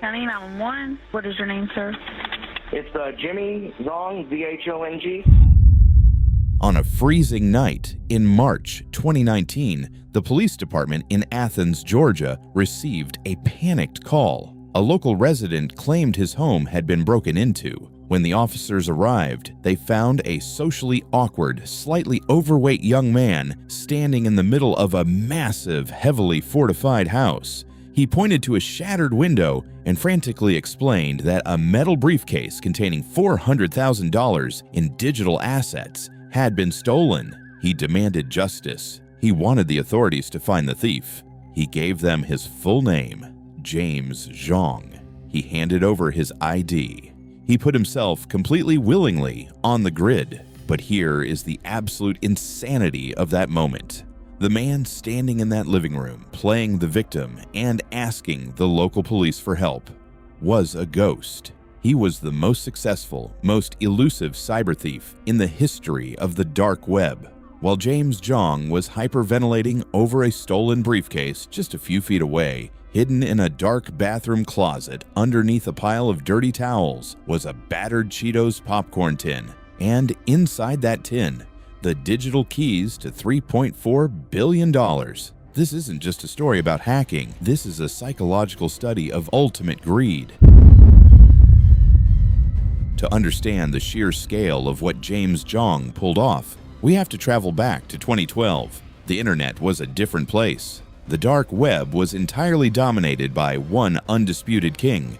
County 911. What is your name, sir? It's Jimmy Zhong, Z-H-O-N-G. On a freezing night in March 2019, the police department in Athens, Georgia, received a panicked call. A local resident claimed his home had been broken into. When the officers arrived, they found a socially awkward, slightly overweight young man standing in the middle of a massive, heavily fortified house. He pointed to a shattered window and frantically explained that a metal briefcase containing $400,000 in digital assets had been stolen. He demanded justice. He wanted the authorities to find the thief. He gave them his full name, James Zhong. He handed over his ID. He put himself completely willingly on the grid. But here is the absolute insanity of that moment. The man standing in that living room, playing the victim and asking the local police for help, was a ghost. He was the most successful, most elusive cyber thief in the history of the dark web. While James Zhong was hyperventilating over a stolen briefcase just a few feet away, hidden in a dark bathroom closet underneath a pile of dirty towels was a battered Cheetos popcorn tin. And inside that tin, the digital keys to $3.4 billion. This isn't just a story about hacking. This is a psychological study of ultimate greed. To understand the sheer scale of what James Zhong pulled off, we have to travel back to 2012. The internet was a different place. The dark web was entirely dominated by one undisputed king,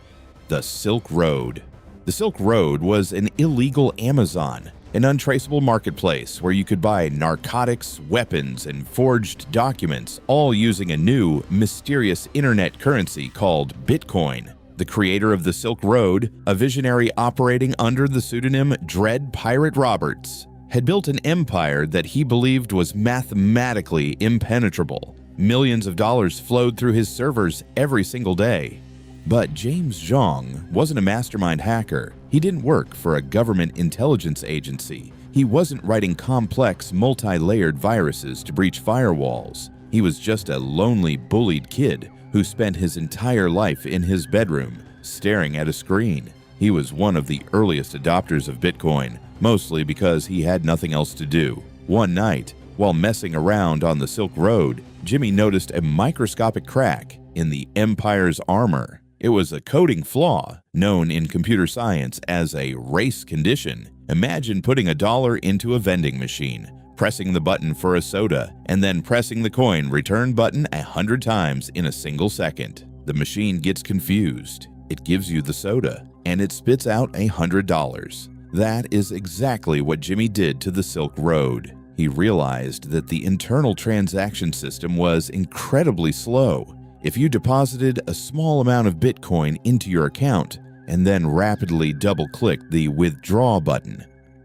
the Silk Road. The Silk Road was an illegal Amazon, an untraceable marketplace where you could buy narcotics, weapons, and forged documents, all using a new, mysterious internet currency called Bitcoin. The creator of the Silk Road, a visionary operating under the pseudonym Dread Pirate Roberts, had built an empire that he believed was mathematically impenetrable. Millions of dollars flowed through his servers every single day. But James Zhong wasn't a mastermind hacker. He didn't work for a government intelligence agency. He wasn't writing complex, multi-layered viruses to breach firewalls. He was just a lonely, bullied kid who spent his entire life in his bedroom, staring at a screen. He was one of the earliest adopters of Bitcoin, mostly because he had nothing else to do. One night, while messing around on the Silk Road, Jimmy noticed a microscopic crack in the empire's armor. It was a coding flaw, known in computer science as a race condition. Imagine putting $1 into a vending machine, pressing the button for a soda, and then pressing the coin return button 100 times in a single second. The machine gets confused. It gives you the soda, and it spits out $100. That is exactly what Jimmy did to the Silk Road. He realized that the internal transaction system was incredibly slow. If you deposited a small amount of Bitcoin into your account and then rapidly double-clicked the withdraw button,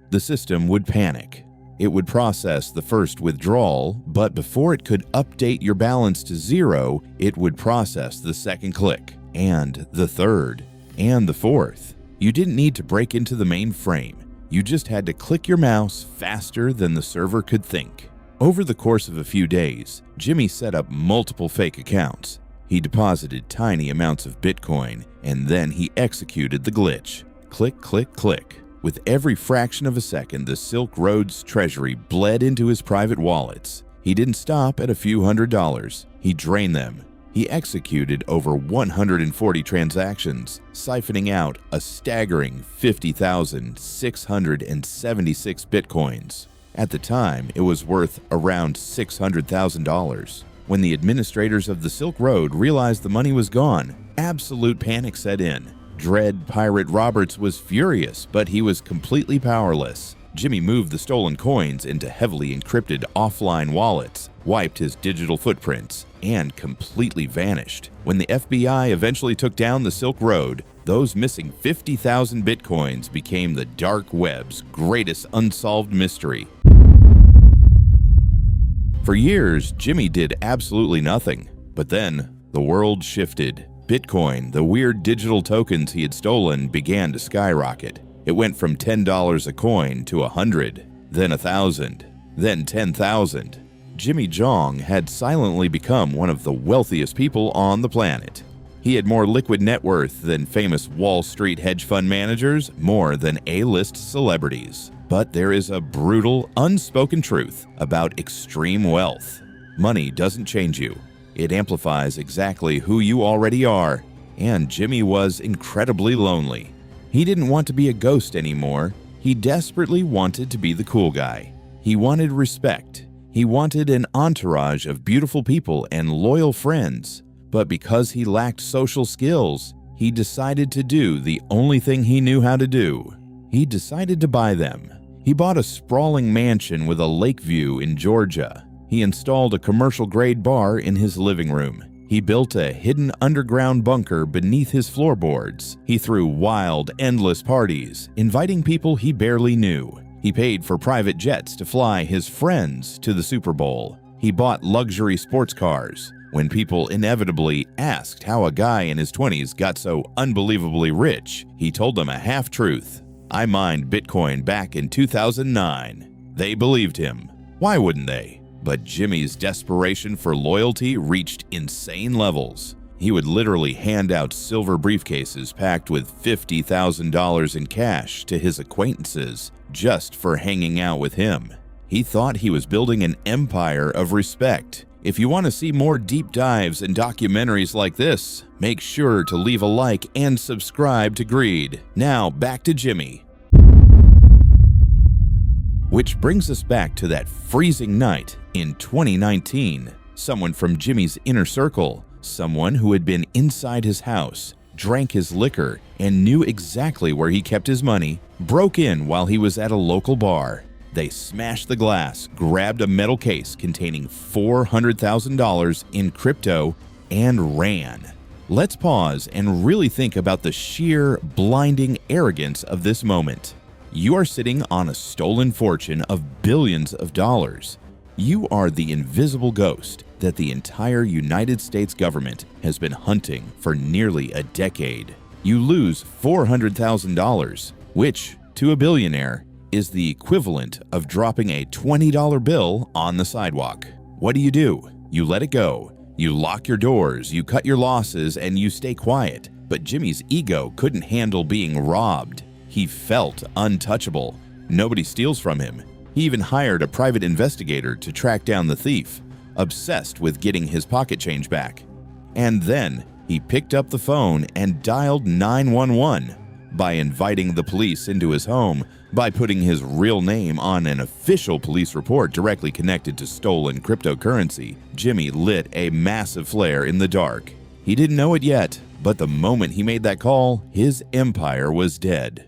the system would panic. It would process the first withdrawal, but before it could update your balance to zero, it would process the second click, and the third, and the fourth. You didn't need to break into the mainframe. You just had to click your mouse faster than the server could think. Over the course of a few days, Jimmy set up multiple fake accounts. He deposited tiny amounts of Bitcoin, and then he executed the glitch. Click, click, click. With every fraction of a second, the Silk Road's treasury bled into his private wallets. He didn't stop at a few $100s. He drained them. He executed over 140 transactions, siphoning out a staggering 50,676 Bitcoins. At the time, it was worth around $600,000. When the administrators of the Silk Road realized the money was gone, absolute panic set in. Dread Pirate Roberts was furious, but he was completely powerless. Jimmy moved the stolen coins into heavily encrypted offline wallets, wiped his digital footprints, and completely vanished. When the FBI eventually took down the Silk Road, those missing 50,000 Bitcoins became the dark web's greatest unsolved mystery. For years, Jimmy did absolutely nothing. But then, the world shifted. Bitcoin, the weird digital tokens he had stolen, began to skyrocket. It went from $10 a coin to $100, then $1,000, then $10,000. Jimmy Zhong had silently become one of the wealthiest people on the planet. He had more liquid net worth than famous Wall Street hedge fund managers, more than A-list celebrities. But there is a brutal, unspoken truth about extreme wealth. Money doesn't change you. It amplifies exactly who you already are, and Jimmy was incredibly lonely. He didn't want to be a ghost anymore. He desperately wanted to be the cool guy. He wanted respect. He wanted an entourage of beautiful people and loyal friends. But because he lacked social skills, he decided to do the only thing he knew how to do. He decided to buy them. He bought a sprawling mansion with a lake view in Georgia. He installed a commercial-grade bar in his living room. He built a hidden underground bunker beneath his floorboards. He threw wild, endless parties, inviting people he barely knew. He paid for private jets to fly his friends to the Super Bowl. He bought luxury sports cars. When people inevitably asked how a guy in his 20s got so unbelievably rich, he told them a half-truth. "I mined Bitcoin back in 2009. They believed him. Why wouldn't they? But Jimmy's desperation for loyalty reached insane levels. He would literally hand out silver briefcases packed with $50,000 in cash to his acquaintances just for hanging out with him. He thought he was building an empire of respect. If you want to see more deep dives and documentaries like this, make sure to leave a like and subscribe to Greed. Now, back to Jimmy. Which brings us back to that freezing night in 2019. Someone from Jimmy's inner circle, someone who had been inside his house, drank his liquor, and knew exactly where he kept his money, broke in while he was at a local bar. They smashed the glass, grabbed a metal case containing $400,000 in crypto, and ran. Let's pause and really think about the sheer, blinding arrogance of this moment. You are sitting on a stolen fortune of billions of dollars. You are the invisible ghost that the entire United States government has been hunting for nearly a decade. You lose $400,000, which, to a billionaire, is the equivalent of dropping a $20 bill on the sidewalk. What do? You let it go. You lock your doors, you cut your losses, and you stay quiet. But Jimmy's ego couldn't handle being robbed. He felt untouchable. Nobody steals from him. He even hired a private investigator to track down the thief, obsessed with getting his pocket change back. And then he picked up the phone and dialed 911. By inviting the police into his home, by putting his real name on an official police report directly connected to stolen cryptocurrency, Jimmy lit a massive flare in the dark. He didn't know it yet, but the moment he made that call, his empire was dead.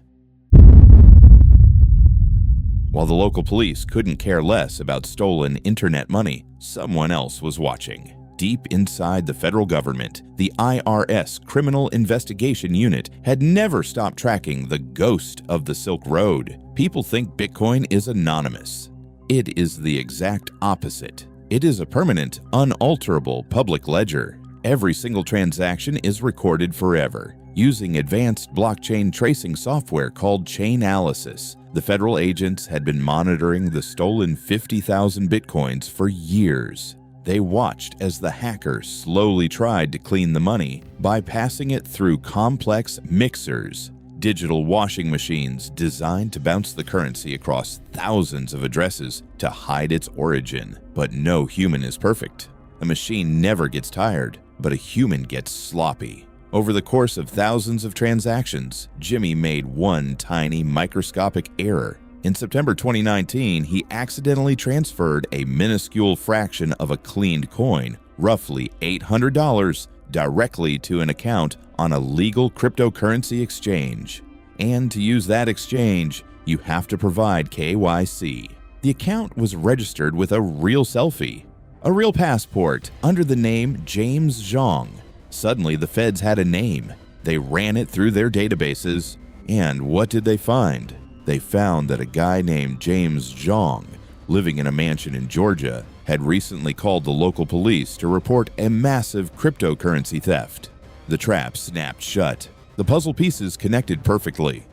While the local police couldn't care less about stolen internet money, someone else was watching. Deep inside the federal government, the IRS Criminal Investigation Unit had never stopped tracking the ghost of the Silk Road. People think Bitcoin is anonymous. It is the exact opposite. It is a permanent, unalterable public ledger. Every single transaction is recorded forever. Using advanced blockchain tracing software called Chainalysis, the federal agents had been monitoring the stolen 50,000 Bitcoins for years. They watched as the hacker slowly tried to clean the money by passing it through complex mixers, digital washing machines designed to bounce the currency across thousands of addresses to hide its origin. But no human is perfect. A machine never gets tired, but a human gets sloppy. Over the course of thousands of transactions, Jimmy made one tiny microscopic error. In September 2019, he accidentally transferred a minuscule fraction of a cleaned coin, roughly $800, directly to an account on a legal cryptocurrency exchange. And to use that exchange, you have to provide KYC. The account was registered with a real selfie, a real passport under the name James Zhong. Suddenly, the feds had a name. They ran it through their databases, and what did they find? They found that a guy named James Zhong, living in a mansion in Georgia, had recently called the local police to report a massive cryptocurrency theft. The trap snapped shut. The puzzle pieces connected perfectly.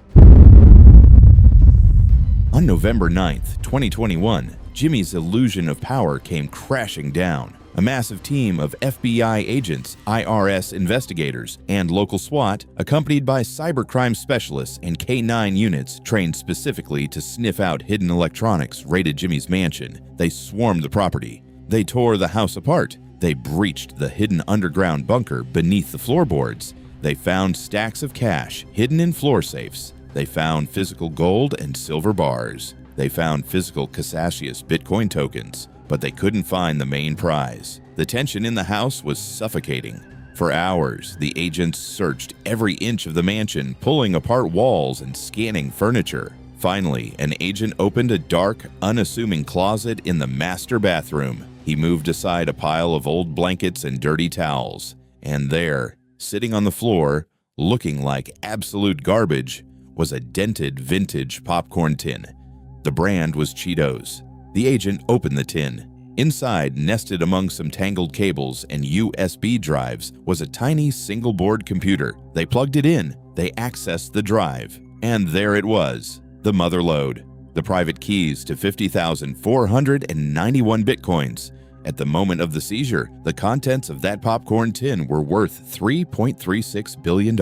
On November 9th, 2021, Jimmy's illusion of power came crashing down. A massive team of FBI agents, IRS investigators, and local SWAT, accompanied by cybercrime specialists and K-9 units trained specifically to sniff out hidden electronics, raided Jimmy's mansion. They swarmed the property. They tore the house apart. They breached the hidden underground bunker beneath the floorboards. They found stacks of cash hidden in floor safes. They found physical gold and silver bars. They found physical Cassius Bitcoin tokens, but they couldn't find the main prize. The tension in the house was suffocating. For hours, the agents searched every inch of the mansion, pulling apart walls and scanning furniture. Finally, an agent opened a dark, unassuming closet in the master bathroom. He moved aside a pile of old blankets and dirty towels. And there, sitting on the floor, looking like absolute garbage, was a dented vintage popcorn tin. The brand was Cheetos. The agent opened the tin. Inside, nested among some tangled cables and USB drives, was a tiny single-board computer. They plugged it in. They accessed the drive. And there it was, the motherlode, the private keys to 50,491 bitcoins. At the moment of the seizure, the contents of that popcorn tin were worth $3.36 billion.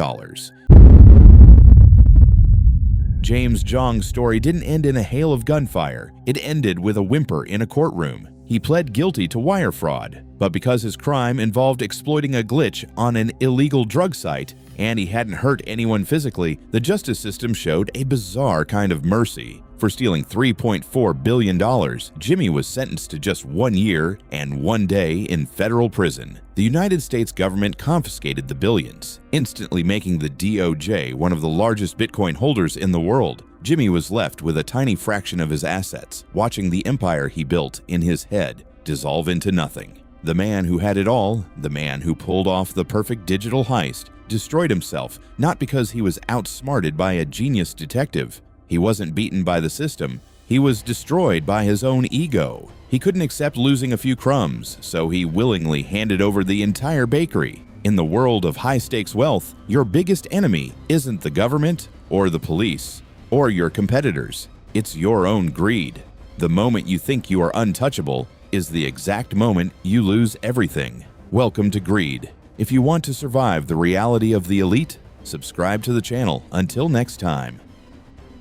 James Jong's story didn't end in a hail of gunfire. It ended with a whimper in a courtroom. He pled guilty to wire fraud, but because his crime involved exploiting a glitch on an illegal drug site and he hadn't hurt anyone physically, the justice system showed a bizarre kind of mercy. For stealing $3.4 billion, Jimmy was sentenced to just 1 year and 1 day in federal prison. The United States government confiscated the billions, instantly making the DOJ one of the largest Bitcoin holders in the world. Jimmy was left with a tiny fraction of his assets, watching the empire he built in his head dissolve into nothing. The man who had it all, the man who pulled off the perfect digital heist, destroyed himself not because he was outsmarted by a genius detective. He wasn't beaten by the system. He was destroyed by his own ego. He couldn't accept losing a few crumbs, so he willingly handed over the entire bakery. In the world of high-stakes wealth, your biggest enemy isn't the government or the police or your competitors. It's your own greed. The moment you think you are untouchable is the exact moment you lose everything. Welcome to greed. If you want to survive the reality of the elite, subscribe to the channel. Until next time.